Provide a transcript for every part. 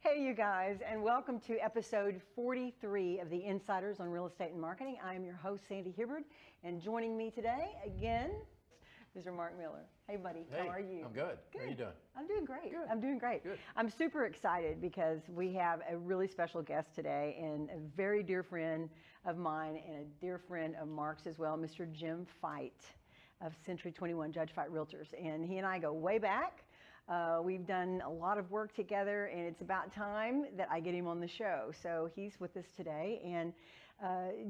Hey, you guys, and welcome to episode 43 of the Insiders on Real Estate and Marketing. I'm your host, Sandy Hibbard, and joining me today again, Mr. Marc Miller. Hey, buddy, Hey, how are you? I'm good. How are you doing? I'm doing great. Good. I'm doing great. Good. I'm super excited because we have a really special guest today and a very dear friend of mine and a dear friend of Marc's as well, Mr. Jim Fite of Century 21 Judge Fite Realtors. And he and I go way back. We've done a lot of work together, and it's about time that I get him on the show. So he's with us today, and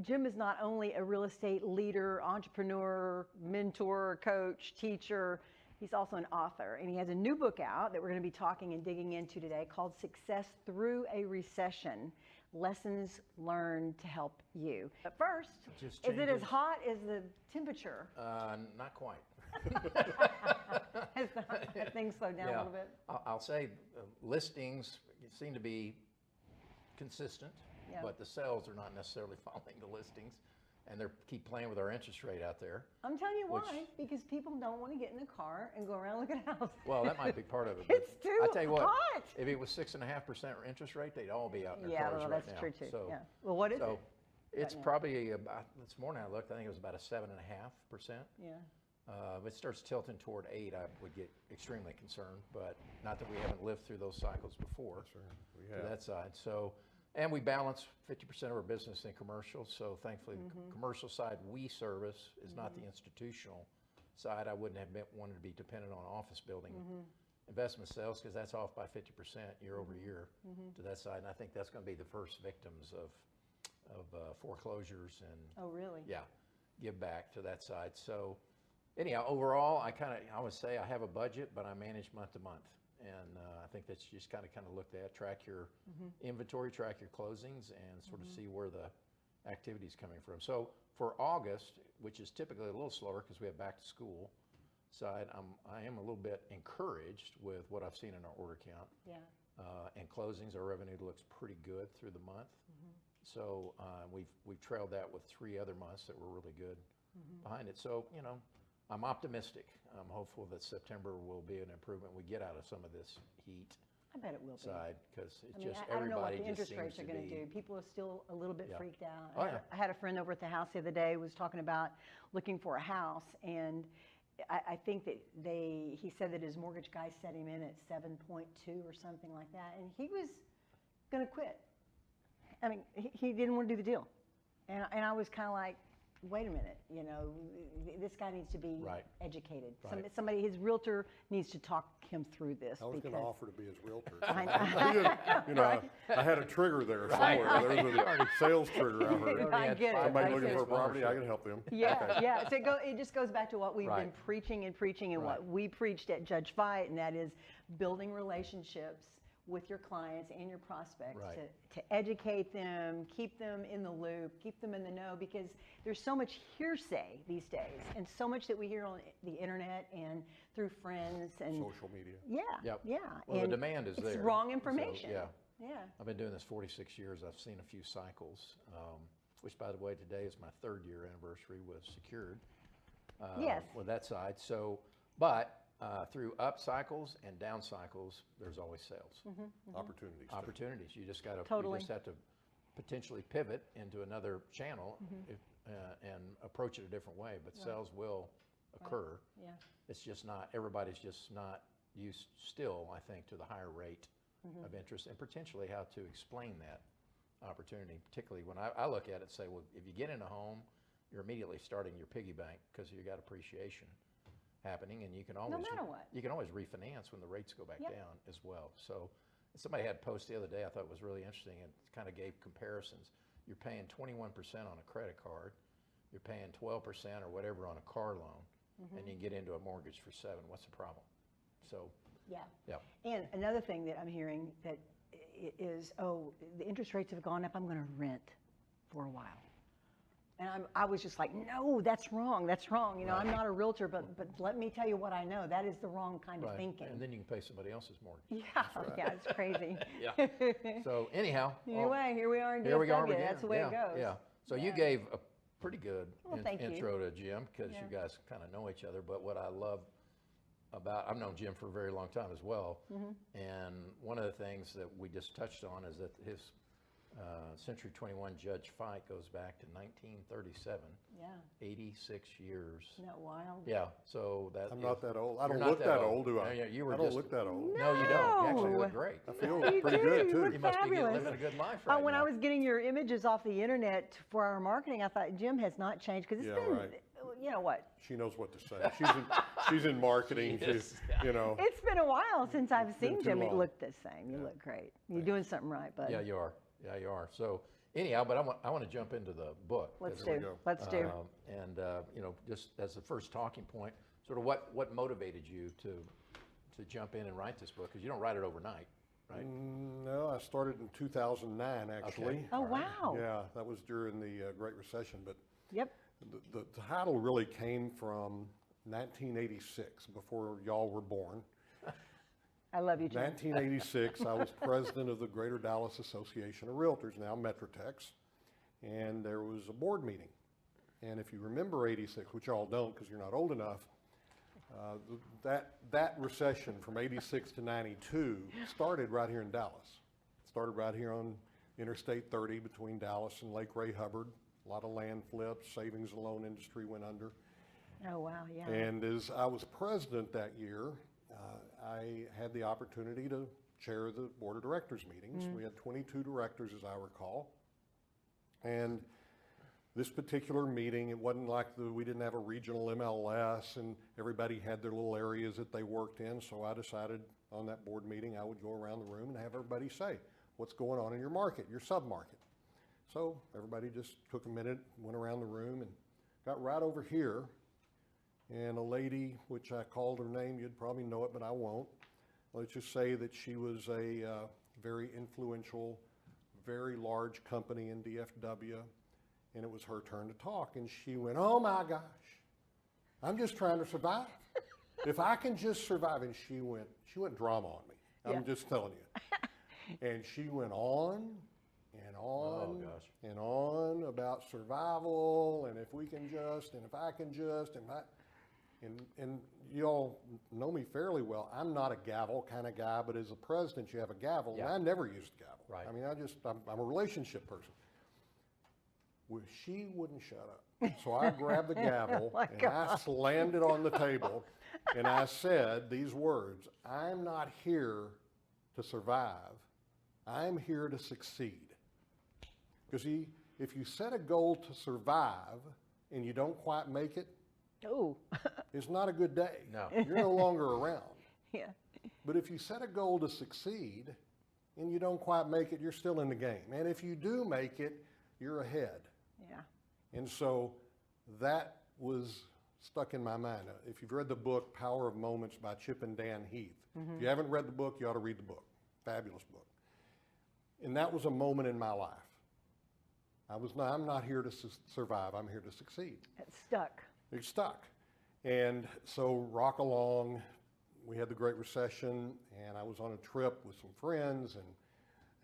Jim is not only a real estate leader, entrepreneur, mentor, coach, teacher, he's also an author, and he has a new book out that we're going to be talking and digging into today called Success Through a Recession, Lessons Learned to Help You. But first, is it as hot as the temperature? Not quite. Has things slowed down a little bit? I'll say listings seem to be consistent, but the sales are not necessarily following the listings, and they keep playing with our interest rate out there. I'm telling you why, because people don't want to get in a car and go around looking at houses. Well, that might be part of it. It's too I tell you what, hot. If it was 6.5% interest rate, they'd all be out in their Yeah, cars well, right that's now. true too. So, yeah. Well, what is it? It's probably about, this morning I looked, I think it was about a 7.5%. Yeah. If it starts tilting toward 8, I would get extremely concerned, but not that we haven't lived through those cycles before. Sure, we To have. that side. So, and we balance 50% of our business in commercial. So thankfully, the commercial side we service is not the institutional side. I wouldn't have wanted to be dependent on office building investment sales because that's off by 50% year over year to that side. And I think that's going to be the first victims of foreclosures and Oh, really? yeah, give back to that side. So anyhow, overall, I would say I have a budget, but I manage month to month. And I think that's just kind of looked at, track your inventory, track your closings, and sort of see where the activity is coming from. So for August, which is typically a little slower because we have back to school side, I am a little bit encouraged with what I've seen in our order count. Yeah. And closings, our revenue looks pretty good through the month. So we've trailed that with 3 other months that were really good behind it. So, you know, I'm optimistic. I'm hopeful that September will be an improvement. We get out of some of this heat I bet it will be. side because it's I mean, just I don't know what everybody the just interest seems rates are to going be. to do. People are still a little bit Yeah. freaked out. Oh, yeah. I had a friend over at the house the other day who was talking about looking for a house, and I think that he said that his mortgage guy set him in at 7.2 or something like that, and he was going to quit. I mean, he didn't want to do the deal, and I was kind of like, wait a minute, you know, this guy needs to be educated. Right. Somebody, his realtor needs to talk him through this. I was going to offer to be his realtor. So I know. I had a trigger there somewhere. There's a sales trigger out here. I get it. Somebody I looking get for it. a property, I can help them. Yeah, yeah. So it just goes back to what we've been preaching and what Right. we preached at Judge Fite, and that is building relationships with your clients and your prospects to educate them, keep them in the loop, keep them in the know, because there's so much hearsay these days and so much that we hear on the internet and through friends and Social media. Yeah, Yep. yeah. Well, and the demand is it's there. wrong information. So, yeah. I've been doing this 46 years. I've seen a few cycles, which, by the way, today is my 3rd year anniversary with Secured. Yes. With that side. So, but through up cycles and down cycles, there's always sales. Opportunities. Opportunities. You just got to. Totally. You just have to potentially pivot into another channel and approach it a different way. But sales will occur. Yeah. It's just not. Everybody's just not used still, I think, to the higher rate of interest and potentially how to explain that opportunity. Particularly when I look at it and say, well, if you get in a home, you're immediately starting your piggy bank because you got appreciation happening, and you can always matter what. you can always refinance when the rates go back down as well. So somebody had a post the other day I thought was really interesting and kind of gave comparisons. You're paying 21% on a credit card, you're paying 12% or whatever on a car loan, and you can get into a mortgage for 7%. What's the problem? So Yeah. yeah. And another thing that I'm hearing that is, oh, the interest rates have gone up, I'm going to rent for a while. And I was just like, no, that's wrong. That's wrong. You know, I'm not a realtor, but let me tell you what I know. That is the wrong kind of thinking. And then you can pay somebody else's mortgage. Yeah, yeah, it's crazy. Yeah. So anyhow. Anyway, here we are in DFW. Here we are again. That's the way it goes. Yeah. So you gave a pretty good thank you. intro to Jim because you guys kind of know each other. But what I love about, I've known Jim for a very long time as well, and one of the things that we just touched on is that his Century 21 Judge Fite goes back to 1937. Yeah. 86 years. Isn't that wild? Yeah, so that I'm is- not that old. I you're don't not look that old, do I? Yeah, you were I don't just- look that old. No, you don't. You actually No. look great. I feel You pretty do, good you too. look You must be fabulous. living a good life right When now. I was getting your images off the internet for our marketing, I thought Jim has not changed because it's Yeah, been, right. you know what? She knows what to say. She's in marketing. She is, She's, yeah. you know. It's been a while since I've been seen too Jim. You long. look the same. You look great. You're doing something right, bud. Yeah, you are. Yeah, you are. So anyhow, but I want to jump into the book. Let's There we do. go. Let's do. And you know, just as the first talking point, sort of what motivated you to jump in and write this book? Because you don't write it overnight, right? No, I started in 2009 actually. Okay. Oh, All right. wow. Yeah, that was during the Great Recession. But Yep. the title really came from 1986, before y'all were born. I love you, Jim. 1986, I was president of the Greater Dallas Association of Realtors, now Metrotex, and there was a board meeting. And if you remember 86, which y'all don't because you're not old enough, that recession from 86 to 92 started right here in Dallas. It started right here on Interstate 30 between Dallas and Lake Ray Hubbard. A lot of land flips, savings and loan industry went under. Oh, wow, yeah. And as I was president that year, I had the opportunity to chair the board of directors meetings. We had 22 directors, as I recall. And this particular meeting, it wasn't like we didn't have a regional MLS and everybody had their little areas that they worked in. So I decided on that board meeting, I would go around the room and have everybody say, what's going on in your market, your sub-market. So everybody just took a minute, went around the room and got right over here. And a lady, which I called her name, you'd probably know it, but I won't. Let's just say that she was a very influential, very large company in DFW, and it was her turn to talk. And she went, oh my gosh, I'm just trying to survive. If I can just survive. And she went drama on me. I'm just telling you. And she went on and on and on about survival, and if we can just, and if I can just, and you all know me fairly well. I'm not a gavel kind of guy, but as a president, you have a gavel, and I never used a gavel. Right. I mean, I'm a relationship person. Well, she wouldn't shut up. So I grabbed the gavel and I slammed it on the table, and I said these words, I'm not here to survive. I'm here to succeed. Because if you set a goal to survive and you don't quite make it, Oh, it's not a good day. No. You're no longer around. yeah. But if you set a goal to succeed and you don't quite make it, you're still in the game. And if you do make it, you're ahead. Yeah. And so that was stuck in my mind. If you've read the book, Power of Moments by Chip and Dan Heath, if you haven't read the book, you ought to read the book. Fabulous book. And that was a moment in my life. I'm not here to survive, I'm here to succeed. It's stuck. It's stuck. And so rock along, we had the Great Recession, and I was on a trip with some friends,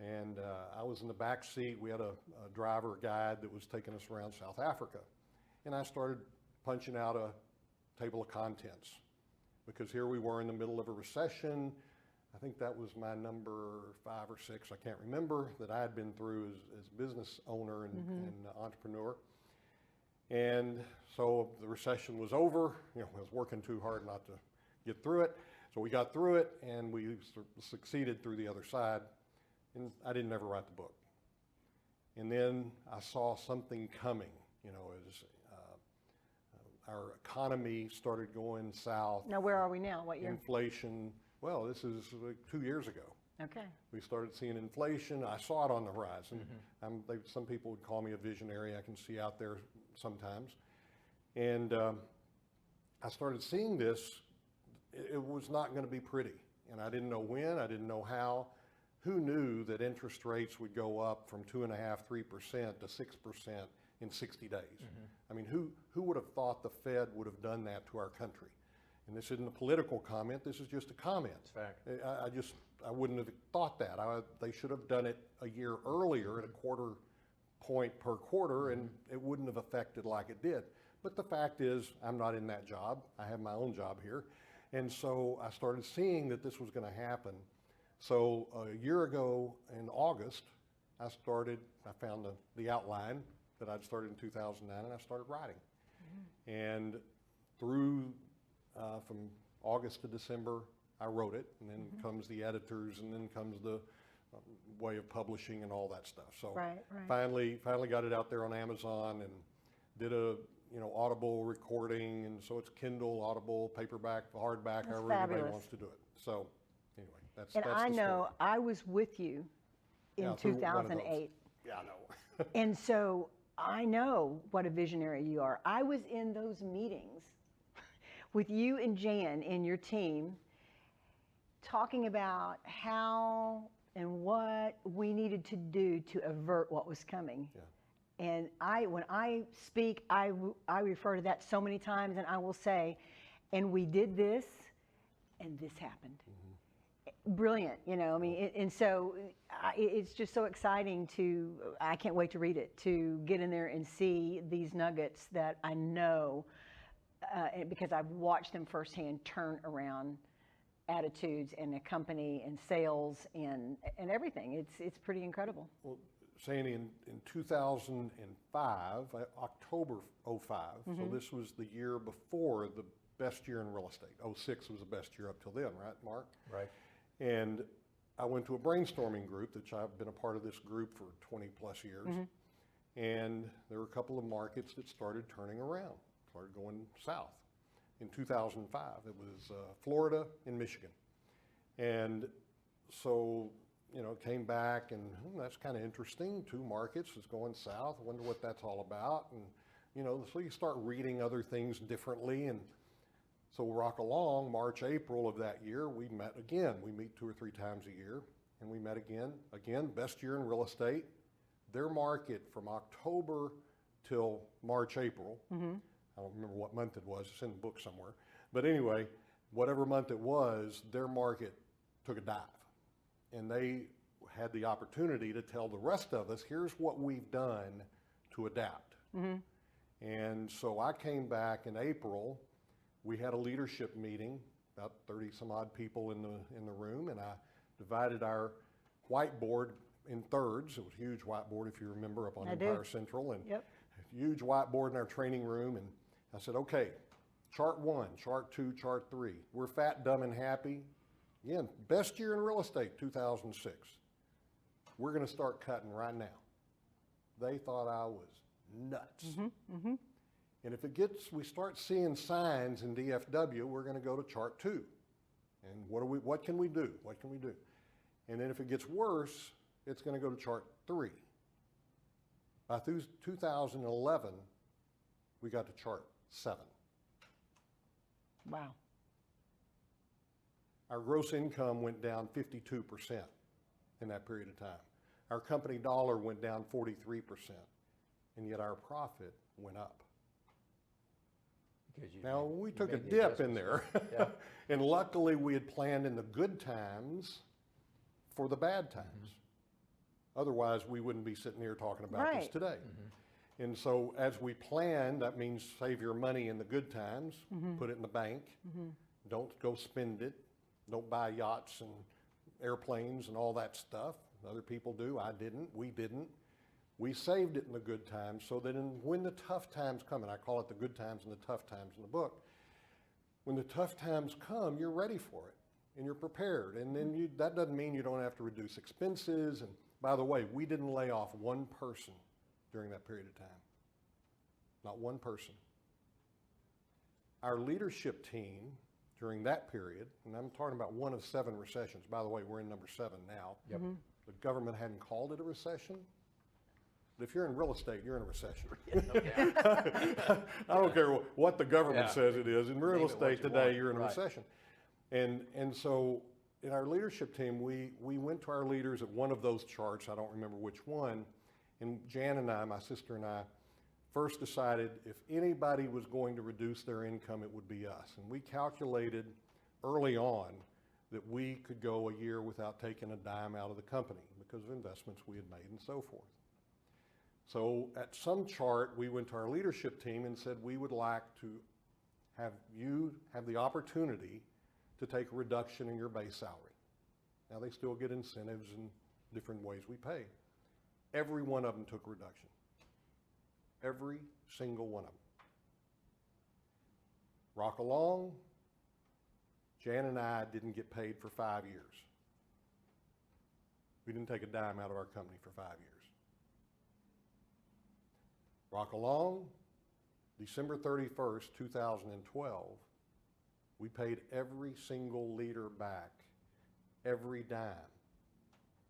and I was in the back seat. We had a driver guide that was taking us around South Africa. And I started punching out a table of contents because here we were in the middle of a recession. I think that was my number 5 or 6, I can't remember, that I had been through as business owner and entrepreneur. And so the recession was over. I was working too hard not to get through it. So we got through it, and we succeeded through the other side. And I didn't ever write the book. And then I saw something coming, as our economy started going south. Now, where are we now? What year? Inflation. Well, this is like 2 years ago. Okay. We started seeing inflation. I saw it on the horizon. Some people would call me a visionary. I can see out there sometimes. And I started seeing this. It was not going to be pretty. And I didn't know when. I didn't know how. Who knew that interest rates would go up from 2.5%, 3% to 6% in 60 days? I mean, who would have thought the Fed would have done that to our country? And this isn't a political comment. This is just a comment. Fact. I wouldn't have thought that. They should have done it a year earlier at a quarter point per quarter, and it wouldn't have affected like it did. But the fact is, I'm not in that job. I have my own job here. And so I started seeing that this was going to happen. So a year ago in August, I found the outline that I'd started in 2009, and I started writing. And through, from August to December, I wrote it, and then comes the editors, and then comes the way of publishing and all that stuff. So finally got it out there on Amazon and did a Audible recording, and so it's Kindle, Audible, paperback, hardback, however anybody wants to do it. So anyway, that's I the know story. I was with you in 2008. Yeah, I know. And so I know what a visionary you are. I was in those meetings with you and Jan and your team talking about how and what we needed to do to avert what was coming. Yeah. And when I speak, I refer to that so many times, and I will say, and we did this, and this happened. Brilliant, I mean, and so it's just so exciting I can't wait to read it, to get in there and see these nuggets that I know, because I've watched them firsthand turn around attitudes and a company and sales and everything. It's pretty incredible. Well, Sandy, in 2005, October 05, so this was the year before the best year in real estate. 06 was the best year up till then, right, Mark? Right. And I went to a brainstorming group, which I've been a part of this group for 20 plus years. And there were a couple of markets that started turning around, started going south. In 2005, it was Florida and Michigan. And so, came back and that's kind of interesting. 2 markets is going south. I wonder what that's all about. And, so you start reading other things differently. And so rock along, March, April of that year, we met again. We meet 2 or 3 times a year, and we met again. Again, best year in real estate. Their market from October till March, April. I don't remember what month it was. It's in the book somewhere. But anyway, whatever month it was, their market took a dive. And they had the opportunity to tell the rest of us, here's what we've done to adapt. And so I came back in April. We had a leadership meeting, about 30 some odd people in the room, and I divided our whiteboard in thirds. It was a huge whiteboard, if you remember, up on Empire Central, and a huge whiteboard in our training room. And I said, okay, chart 1, chart 2, chart 3. We're fat, dumb, and happy. Again, best year in real estate, 2006. We're going to start cutting right now. They thought I was nuts. And if we start seeing signs in DFW, we're going to go to chart 2. And what can we do? What can we do? And then if it gets worse, it's going to go to chart 3. By 2011, we got to chart 7. Wow. Our gross income went down 52% in that period of time. Our company dollar went down 43%, and yet our profit went up. Now, we took a dip in there, and luckily we had planned in the good times for the bad times. Otherwise, we wouldn't be sitting here talking about this today. And so as we planned, that means save your money in the good times, put it in the bank, don't go spend it, don't buy yachts and airplanes and all that stuff. Other people do, I didn't, we didn't. We saved it in the good times so that when the tough times come, and I call it the good times and the tough times in the book, when the tough times come, you're ready for it and you're prepared. And then that doesn't mean you don't have to reduce expenses. And by the way, we didn't lay off one person during that period of time. Not one person. Our leadership team during that period, and I'm talking about one of 7 recessions. By the way, we're in number 7 now. The government hadn't called it a recession. But if you're in real estate, you're in a recession. I don't care what the government says it is. In real estate today, you're in a recession. And so in our leadership team, we went to our leaders at one of those charts. I don't remember which one. And Jan and I, my sister and I, first decided if anybody was going to reduce their income, it would be us. And we calculated early on that we could go a year without taking a dime out of the company because of investments we had made and so forth. So at some chart, we went to our leadership team and said we would like to have you have the opportunity to take a reduction in your base salary. Now, they still get incentives and different ways we pay. Every one of them took a reduction. Every single one of them. Rock along, Jan and I didn't get paid for 5 years. We didn't take a dime out of our company for 5 years. Rock along, December 31st, 2012, we paid every single leader back every dime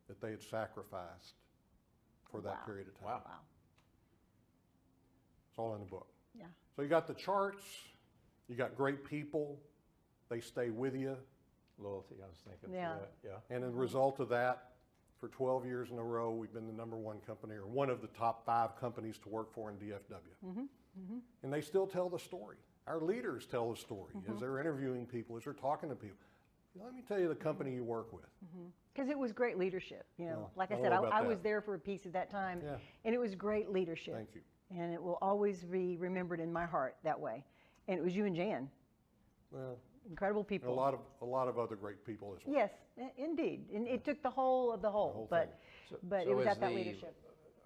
that they had sacrificed for that period of time. Wow. Wow. It's all in the book. Yeah. So you got the charts, you got great people, they stay with you, Loyalty, I was thinking Yeah. for that, yeah. and as a result of that, for 12 years in a row, we've been the #1 company, or one of the top 5 companies to work for in DFW. And they still tell the story. Our leaders tell the story as they're interviewing people, as they're talking to people. Let me tell you the company you work with. Because it was great leadership, you know. Well, Like I I said, don't know I about was that. there for a piece of that time, Yeah. and it was great leadership. Thank you. And it will always be remembered in my heart that way. And it was you and Jan, Well, incredible and people. a lot of other great people as well. Yes, indeed. And it took the whole of the whole, whole but thing. but So it was is at that the- leadership.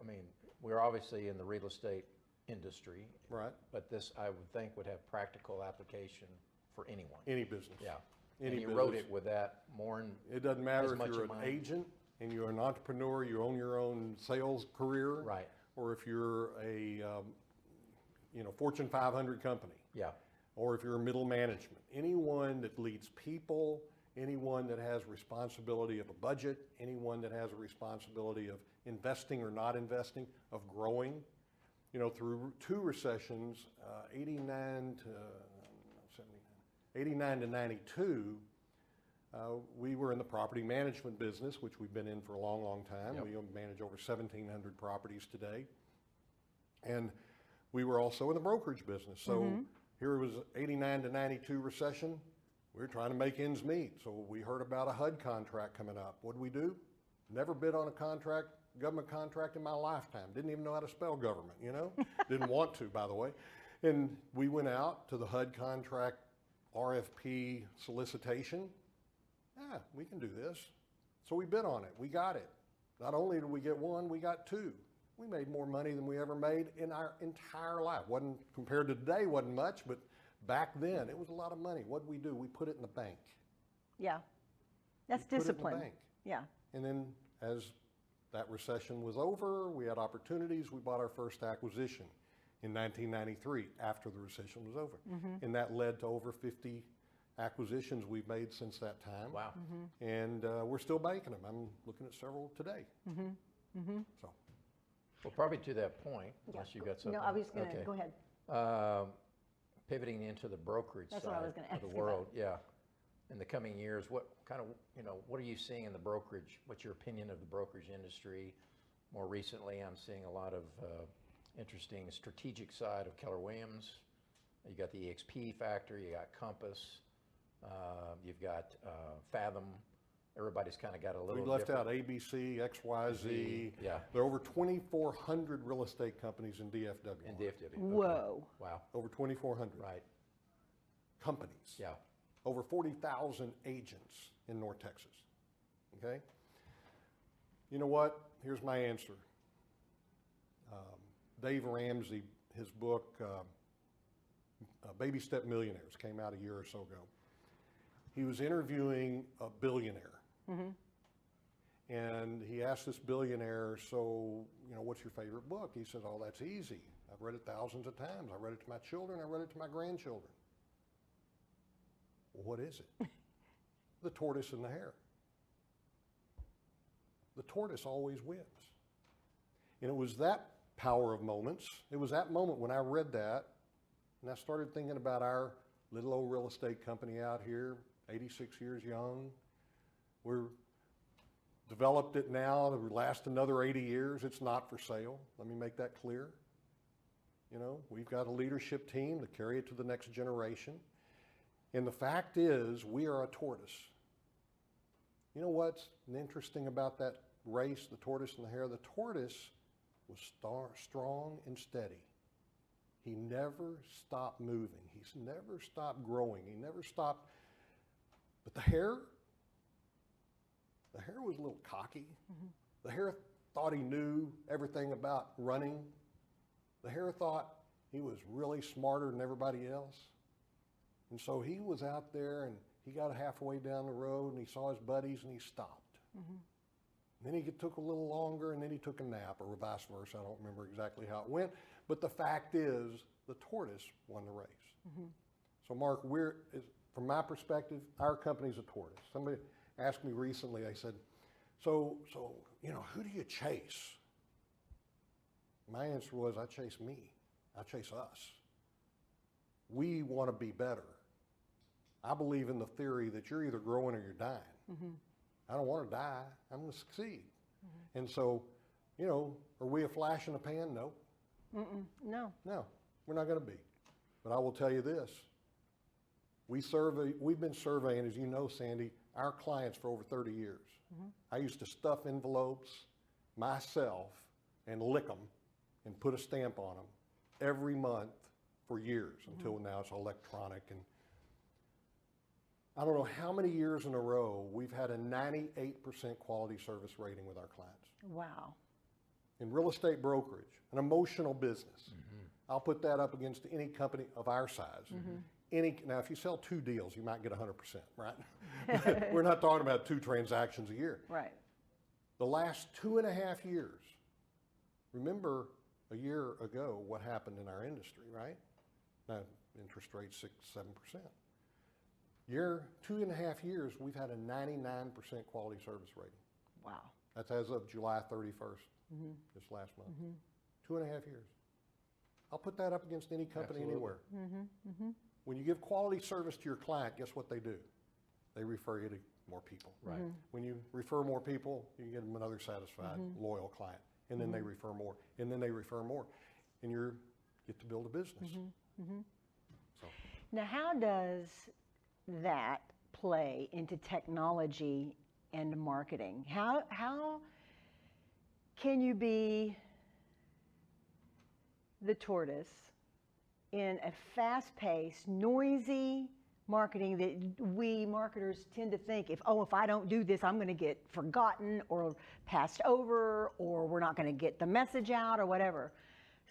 I mean, we're obviously in the real estate industry, Right? but this, I would think, would have practical application for anyone. Any business. Yeah. Any And you wrote business. it with that more in, It doesn't matter as if much you're in an mind. agent and you're an entrepreneur, you own your own sales career. Right. Or if you're a, Fortune 500 company. yeah, Or if you're middle management. Anyone that leads people, anyone that has responsibility of a budget, anyone that has a responsibility of investing or not investing, of growing. Through 2 recessions, 89 to 92, we were in the property management business, which we've been in for a long, long time. Yep. We manage over 1,700 properties today. And we were also in the brokerage business. So here it was 89 to 92 recession. We were trying to make ends meet. So we heard about a HUD contract coming up. What did we do? Never bid on a government contract in my lifetime. Didn't even know how to spell government, Didn't want to, by the way. And we went out to the HUD contract RFP solicitation. We can do this. So we bid on it. We got it. Not only did we get 1, we got 2. We made more money than we ever made in our entire life. Wasn't compared to today, wasn't much, but back then it was a lot of money. What did we do? We put it in the bank. Yeah. That's We put it in the discipline. bank. Yeah. And then as that recession was over, we had opportunities. We bought our first acquisition in 1993 after the recession was over. And that led to over 50 acquisitions we've made since that time. wow. And we're still banking them. I'm looking at several today. So. Well, probably to that point, unless you got something. No, I was going to, Okay. go ahead. Pivoting into the brokerage That's side what I was gonna of ask the you about. world, yeah. In the coming years, what kind of, what are you seeing in the brokerage? What's your opinion of the brokerage industry? More recently, I'm seeing a lot of interesting strategic side of Keller Williams. You got the EXP factor, you got Compass, you've got Fathom. Everybody's kind of got a little We left different- out ABC, XYZ. Yeah. There are over 2,400 real estate companies in DFW. in DFW. Okay. Whoa. Wow, Over 2,400 right, companies. yeah. Over 40,000 agents in North Texas. Okay? You know what? Here's my answer. Dave Ramsey, his book, Baby Step Millionaires, came out a year or so ago. He was interviewing a billionaire. And he asked this billionaire, so, what's your favorite book? He said, oh, that's easy. I've read it thousands of times. I read it to my children. I read it to my grandchildren. Well, what is it? The Tortoise and the Hare. The tortoise always wins. And it was that power of moments. It was that moment when I read that, and I started thinking about our little old real estate company out here, 86 years young. We're developed it now to last another 80 years. It's not for sale. Let me make that clear. We've got a leadership team to carry it to the next generation. And the fact is, we are a tortoise. You know what's interesting about that race, the tortoise and the hare? The tortoise was strong and steady. He never stopped moving. He's never stopped growing. He never stopped But the hair was a little cocky. The hair thought he knew everything about running. The hair thought he was really smarter than everybody else. And so he was out there and he got halfway down the road and he saw his buddies and he stopped. Then he took a little longer and then he took a nap, or vice versa. I don't remember exactly how it went. But the fact is, the tortoise won the race. So Mark, from my perspective, our company's a tortoise. Somebody asked me recently, I said, so who do you chase? My answer was, I chase me. I chase us. We want to be better. I believe in the theory that you're either growing or you're dying. I don't want to die. I'm going to succeed. And so, are we a flash in the pan? No. No. No, we're not going to be. But I will tell you this. We've been surveying, as you know, Sandy, our clients for over 30 years. I used to stuff envelopes myself and lick them and put a stamp on them every month for years until now it's electronic. And I don't know how many years in a row we've had a 98% quality service rating with our clients. Wow. In real estate brokerage, an emotional business. I'll put that up against any company of our size. Now, if you sell 2 deals, you might get 100%, right? We're not talking about 2 transactions a year. Right. The last 2.5 years, remember a year ago what happened in our industry, right? Now, interest rates 6-7%. 2.5 years, we've had a 99% quality service rating. Wow. That's as of July 31st, just last month. 2.5 years. I'll put that up against any company anywhere. When you give quality service to your client, guess what they do? They refer you to more people. Right. When you refer more people, you get them another satisfied, loyal client. And then they refer more. And then they refer more. And you get to build a business. So. Now, how does that play into technology and marketing? How can you be the tortoise in a fast-paced, noisy marketing that we marketers tend to think, if I don't do this, I'm going to get forgotten or passed over, or we're not going to get the message out or whatever.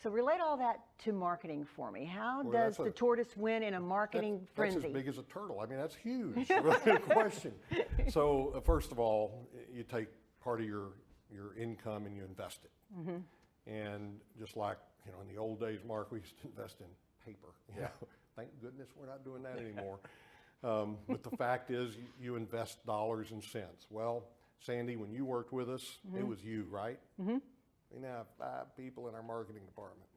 So relate all that to marketing for me. How does the tortoise win in a marketing frenzy? That's as big as a turtle. I mean, that's huge. Really good question. So first of all, you take part of your income and you invest it. And just like, in the old days, Mark, we used to invest in paper. Thank goodness we're not doing that anymore. But the fact is, you invest dollars and cents. Well, Sandy, when you worked with us, it was you, right? We now have 5 people in our marketing department.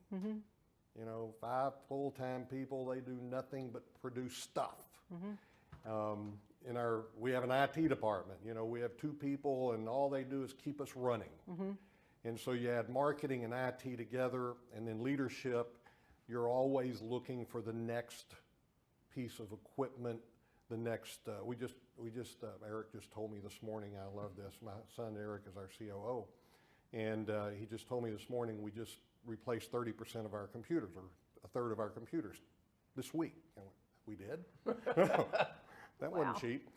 5 full-time people. They do nothing but produce stuff. We have an IT department. We have 2 people, and all they do is keep us running. And so you add marketing and IT together, and then leadership. You're always looking for the next piece of equipment. The next, Eric just told me this morning. I love this. My son Eric is our COO. And he just told me this morning we just replaced 30% of our computers, or a third of our computers, this week. And we did? That wasn't cheap.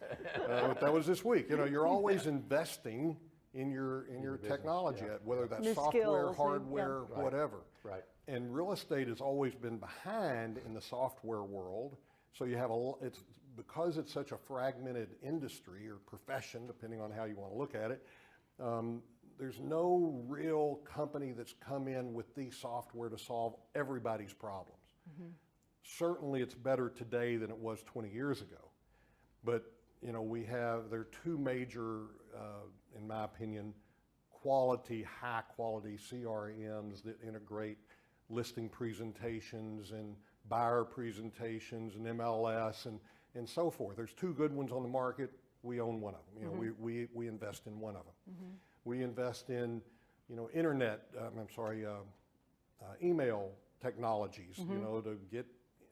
But that was this week. You're always investing in your technology, whether that's the software, skills, hardware, whatever. Right. And real estate has always been behind in the software world. So you have because it's such a fragmented industry or profession, depending on how you want to look at it. There's no real company that's come in with the software to solve everybody's problems. Certainly it's better today than it was 20 years ago. But, there are 2 major, in my opinion, high quality CRMs that integrate listing presentations and buyer presentations and MLS and so forth. There's 2 good ones on the market. We own one of them. We invest in one of them. We invest in, email technologies, to get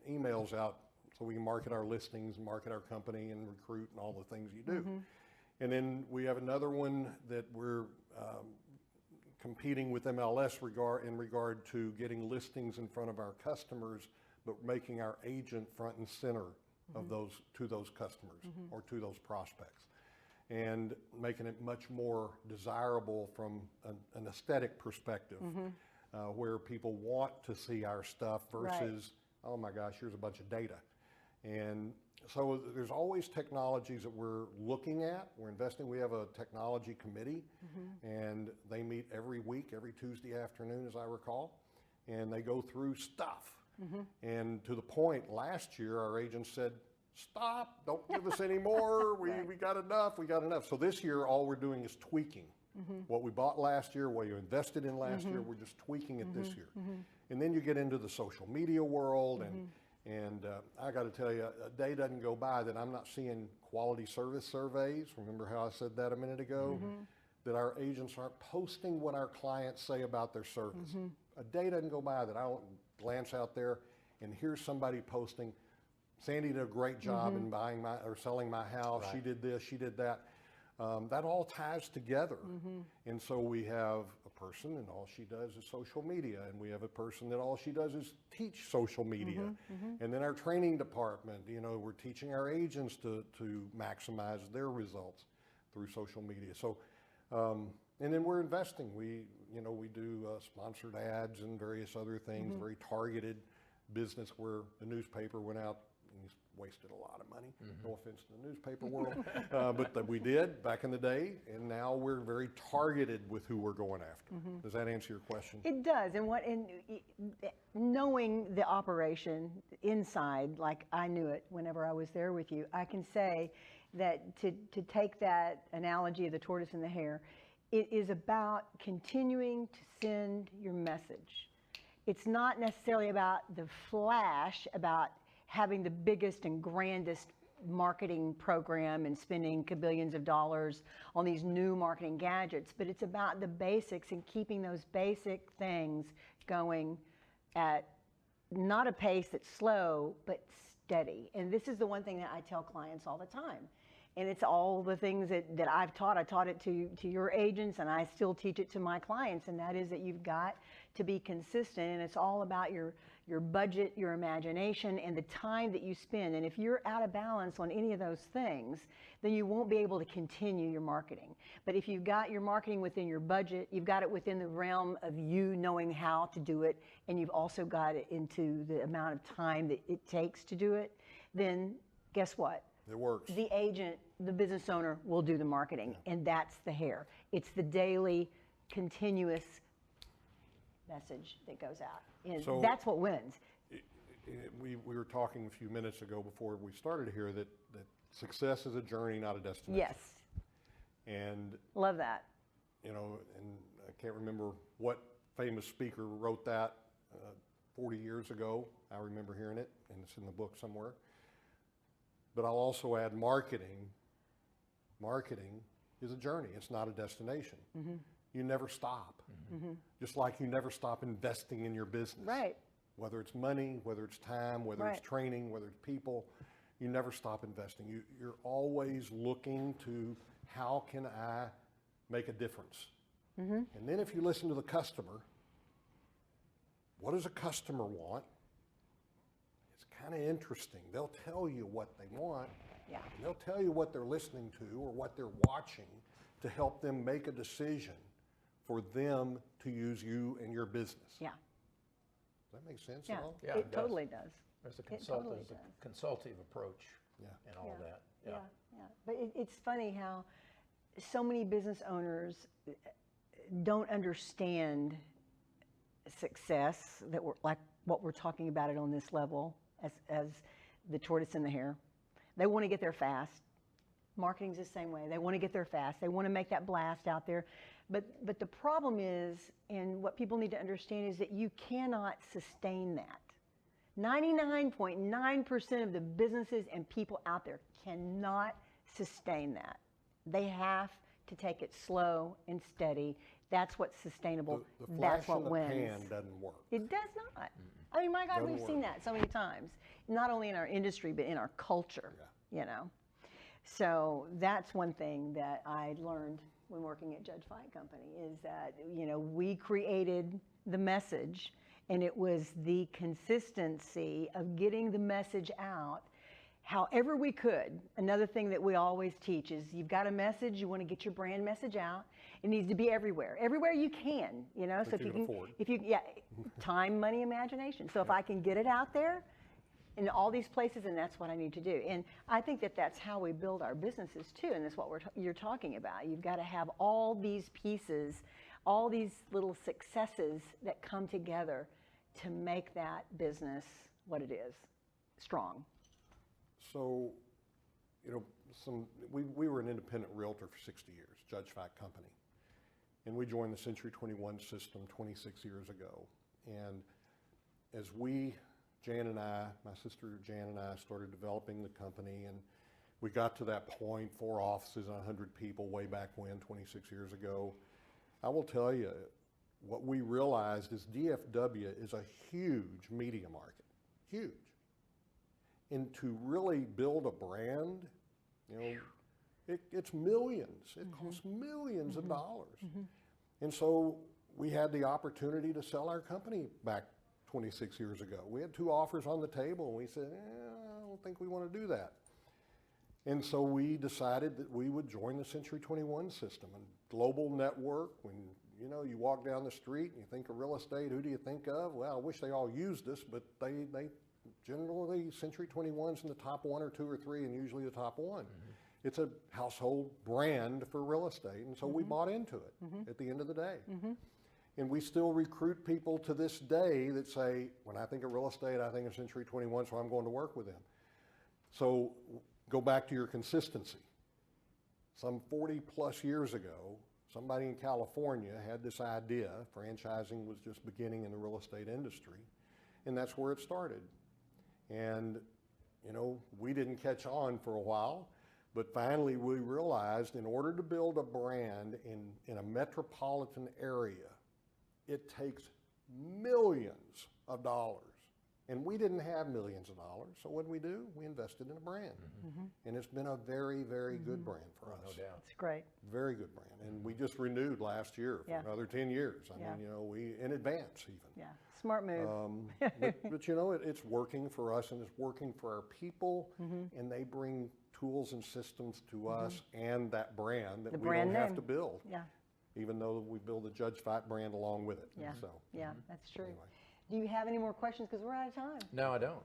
emails out so we can market our listings, market our company, and recruit and all the things you do. And then we have another one that we're competing with MLS in regard to getting listings in front of our customers, but making our agent front and center of those to those customers or to those prospects, and making it much more desirable from an aesthetic perspective, where people want to see our stuff versus, oh my gosh, here's a bunch of data. And so there's always technologies that we're looking at, we're investing. We have a technology committee, and they meet every week, every Tuesday afternoon, as I recall, and they go through stuff. And to the point, last year, our agents said, stop, don't give us any more, we got enough, we got enough. So this year, all we're doing is tweaking. What we bought last year, what you invested in last year, we're just tweaking it this year. And then you get into the social media world, and I got to tell you, a day doesn't go by that I'm not seeing quality service surveys. Remember how I said that a minute ago? That our agents aren't posting what our clients say about their service. A day doesn't go by that I don't glance out there and hear somebody posting, Sandy did a great job in buying my or selling my house. She did this, she did that. That all ties together. And so we have a person and all she does is social media, and we have a person that all she does is teach social media. And then our training department, you know, we're teaching our agents to maximize their results through social media. So, and then we're investing. We do sponsored ads and various other things, very targeted business where the newspaper went out and wasted a lot of money. No offense to the newspaper world, but that we did back in the day, and now we're very targeted with who we're going after. Does that answer your question? It does. And knowing the operation inside, like I knew it whenever I was there with you, I can say that to take that analogy of the tortoise and the hare, it is about continuing to send your message. It's not necessarily about the flash, about having the biggest and grandest marketing program and spending billions of dollars on these new marketing gadgets, but it's about the basics and keeping those basic things going at not a pace that's slow, but steady. And this is the one thing that I tell clients all the time. And it's all the things that I've taught. I taught it to your agents, and I still teach it to my clients, and that is that you've got to be consistent, and it's all about your budget, your imagination, and the time that you spend. And if you're out of balance on any of those things, then you won't be able to continue your marketing. But if you've got your marketing within your budget, you've got it within the realm of you knowing how to do it, and you've also got it into the amount of time that it takes to do it, then guess what? It works. The agent, the business owner will do the marketing, and that's the hare. It's the daily, continuous message that goes out. And So- that's what wins. We were talking a few minutes ago before we started here that success is a journey, not a destination. Yes, And, love that. you know, and I can't remember what famous speaker wrote that 40 years ago. I remember hearing it, and it's in the book somewhere. But I'll also add marketing. Marketing is a journey. It's not a destination. You never stop. Just like you never stop investing in your business. Right. Whether it's money, whether it's time, whether it's training, whether it's people, you never stop investing. You're always looking to how can I make a difference? And then if you listen to the customer, what does a customer want? It's kind of interesting. They'll tell you what they want. Yeah. And they'll tell you what they're listening to or what they're watching to help them make a decision for them to use you and your business. Yeah. Does that make sense Yeah. at all? Yeah, it it does. totally does. There's a, totally there's does. a consultative approach Yeah. and all that. Yeah. But it's funny how so many business owners don't understand success that we're like what we're talking about it on this level as the tortoise and the hare. They want to get there fast. Marketing's the same way. They want to get there fast. They want to make that blast out there. But the problem is, and what people need to understand is that you cannot sustain that. 99.9% of the businesses and people out there cannot sustain that. They have to take it slow and steady. That's what's sustainable. The flash That's what in the wins. pan doesn't work. It does not. I mean, my God, Doesn't we've seen work. that so many times, not only in our industry, but in our culture, you know. So that's one thing that I learned when working at Judge Fite Company is that, you know, we created the message, and it was the consistency of getting the message out however we could. Another thing that we always teach is you've got a message, you want to get your brand message out. It needs to be everywhere you can, you know. So if you can, time, money, imagination. So if I can get it out there in all these places, and that's what I need to do. And I think that that's how we build our businesses too, and that's what you're talking about. You've got to have all these pieces, all these little successes that come together to make that business what it is, strong. So, you know, we were an independent realtor for 60 years, Judge Fite Company. And we joined the Century 21 system 26 years ago. And as Jan and I, my sister Jan and I, started developing the company, and we got to that point, 4 offices and 100 people way back when, 26 years ago. I will tell you, what we realized is DFW is a huge media market, huge. And to really build a brand, you know, it's millions. It costs millions of dollars. And so we had the opportunity to sell our company back 26 years ago. We had 2 offers on the table, and we said, I don't think we want to do that. And so we decided that we would join the Century 21 system, a global network. When you know, you walk down the street and you think of real estate, who do you think of? Well, I wish they all used us, but they generally, Century 21's in the top 1 or 2 or 3, and usually the top 1. It's a household brand for real estate, and so we bought into it at the end of the day. And we still recruit people to this day that say, when I think of real estate, I think of Century 21, so I'm going to work with them. So go back to your consistency. Some 40 plus years ago, somebody in California had this idea. Franchising was just beginning in the real estate industry, and that's where it started. And, you know, we didn't catch on for a while, but finally we realized in order to build a brand in a metropolitan area, it takes millions of dollars. And we didn't have millions of dollars, so what did we do? We invested in a brand. And it's been a very, very good brand for us. No doubt. It's great. Very good brand. And we just renewed last year for another 10 years. I mean, you know, we in advance even. Yeah, smart move. But you know, it's working for us, and it's working for our people, and they bring tools and systems to us and that brand that we don't have to build. Yeah. Even though we build the Judge Fite brand along with it. Yeah, So, that's true. anyway. Do you have any more questions? Because we're out of time. No, I don't.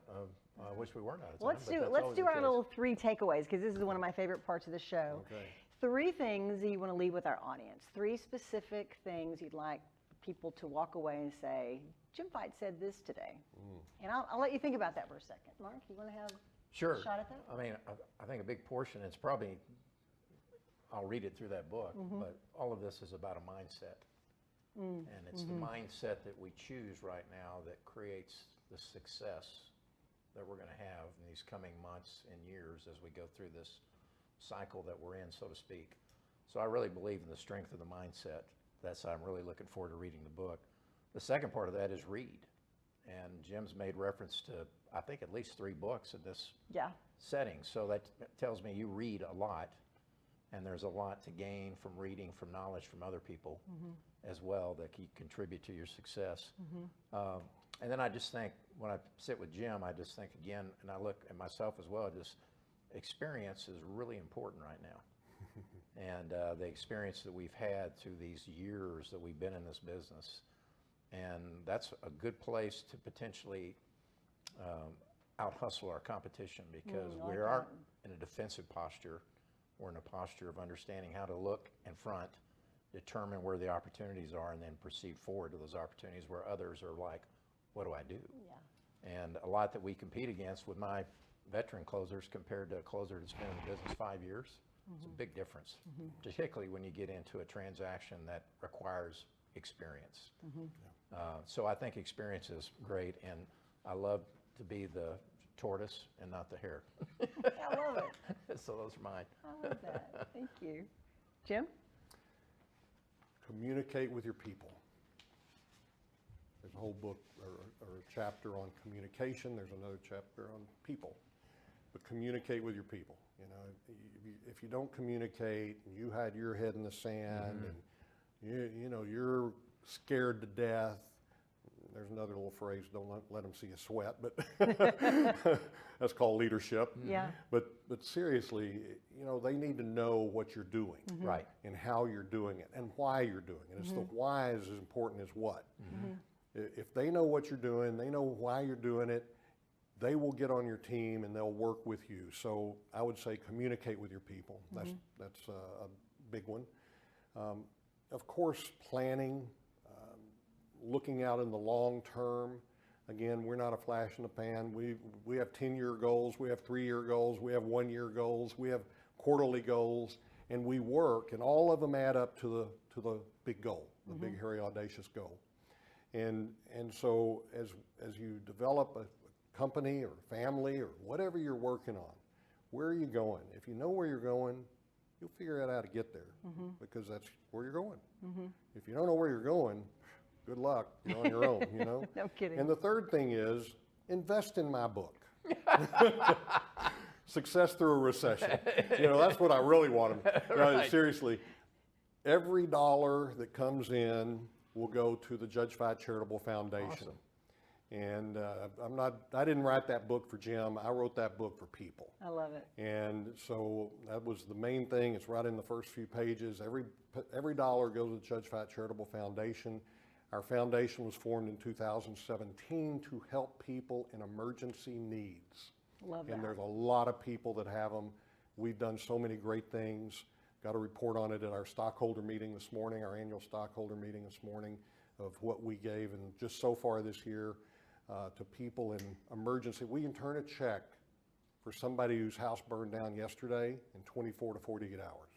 I wish we weren't out of time. Let's but do that's let's always do the our case. little 3 takeaways, because this is one of my favorite parts of the show. Okay. 3 things that you want to leave with our audience. 3 specific things you'd like people to walk away and say, Jim Fite said this today. And I'll let you think about that for a second. Mark, you want to have Sure. a shot at that? I mean, I think a big portion, it's probably, I'll read it through that book, but all of this is about a mindset. And it's the mindset that we choose right now that creates the success that we're going to have in these coming months and years as we go through this cycle that we're in, so to speak. So I really believe in the strength of the mindset. I'm really looking forward to reading the book. The second part of that is read. And Jim's made reference to, I think, at least 3 books in this setting. So that tells me you read a lot, and there's a lot to gain from reading, from knowledge from other people as well that can contribute to your success. And then I just think, when I sit with Jim, I just think again, and I look at myself as well, just experience is really important right now. And the experience that we've had through these years that we've been in this business. And that's a good place to potentially out-hustle our competition, because we aren't in a defensive posture. We're in a posture of understanding how to look in front, determine where the opportunities are, and then proceed forward to those opportunities where others are like, what do I do? And a lot that we compete against with my veteran closers compared to a closer that's been in the business 5 years, it's a big difference, particularly when you get into a transaction that requires experience. So I think experience is great, and I love to be the tortoise and not the hare. I love it. So those are mine. I love that. Thank you. Jim? Communicate with your people. There's a whole book or a chapter on communication. There's another chapter on people. But communicate with your people. You know, if you don't communicate and you hide your head in the sand and you know you're scared to death, there's another little phrase, don't let them see you sweat, but that's called leadership. Yeah. But seriously, they need to know what you're doing. Right. And how you're doing it and why you're doing it. It's the why is as important as what. If they know what you're doing, they know why you're doing it, they will get on your team and they'll work with you. So I would say communicate with your people. That's a big one. Of course, planning, looking out in the long term. Again, we're not a flash in the pan. We have 10-year goals, we have 3-year goals, we have 1-year goals, we have quarterly goals, and we work, and all of them add up to the big goal, the big, hairy, audacious goal. And so as you develop a company or family or whatever you're working on, where are you going? If you know where you're going, you'll figure out how to get there because that's where you're going. If you don't know where you're going, good luck. You're on your own, No kidding. And the third thing is invest in my book. Success Through a Recession. That's what I really want them. Right. Seriously, every dollar that comes in will go to the Judge Fite Charitable Foundation. Awesome. And I didn't write that book for Jim. I wrote that book for people. I love it. And so that was the main thing. It's right in the first few pages. Every dollar goes to the Judge Fite Charitable Foundation. Our foundation was formed in 2017 to help people in emergency needs. Love that. And there's a lot of people that have them. We've done so many great things. Got a report on it at our stockholder meeting this morning, our annual stockholder meeting this morning, of what we gave and just so far this year to people in emergency. We can turn a check for somebody whose house burned down yesterday in 24 to 48 hours.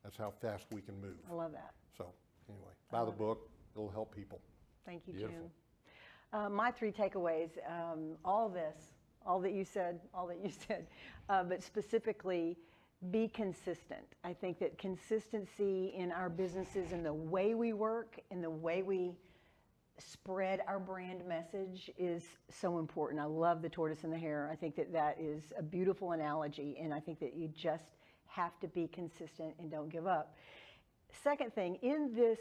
That's how fast we can move. I love that. So anyway, buy the book. It'll help people. Thank you, Beautiful. Jim. My 3 takeaways, all that you said, but specifically, be consistent. I think that consistency in our businesses and the way we work and the way we spread our brand message is so important. I love the tortoise and the hare. I think that is a beautiful analogy, and I think that you just have to be consistent and don't give up. Second thing, in this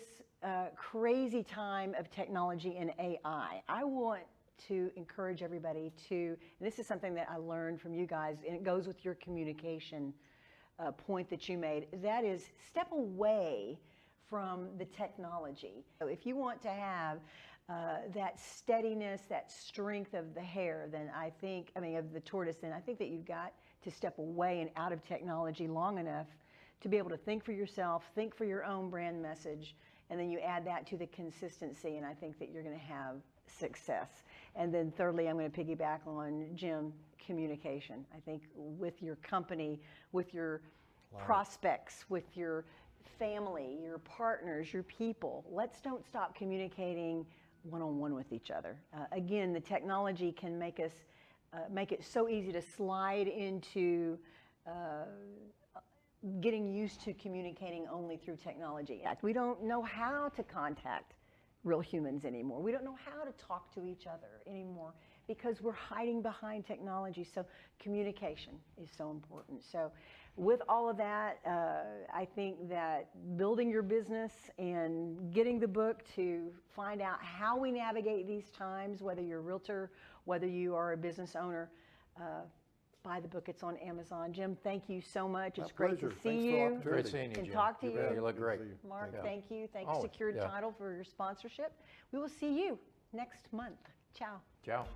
crazy time of technology and AI, I want to encourage everybody to, and this is something that I learned from you guys, and it goes with your communication point that you made, that is step away from the technology. So if you want to have that steadiness, that strength of the hare, then of the tortoise, then I think that you've got to step away and out of technology long enough to be able to think for yourself, think for your own brand message, and then you add that to the consistency, and I think that you're going to have success. And then thirdly, I'm going to piggyback on Jim, communication. I think with your company, with your prospects, with your family, your partners, your people, let's don't stop communicating one-on-one with each other. Again, the technology can make us, make it so easy to slide into getting used to communicating only through technology. We don't know how to contact real humans anymore. We don't know how to talk to each other anymore because we're hiding behind technology. So communication is so important. So with all of that, I think that building your business and getting the book to find out how we navigate these times, whether you're a realtor, whether you are a business owner, buy the book. It's on Amazon. Jim, thank you so much. It's great to see you Great seeing you, and Jim. talk to you. You look great. Mark, Yeah. thank you. Thanks, Always, Secured yeah. Title, for your sponsorship. We will see you next month. Ciao. Ciao.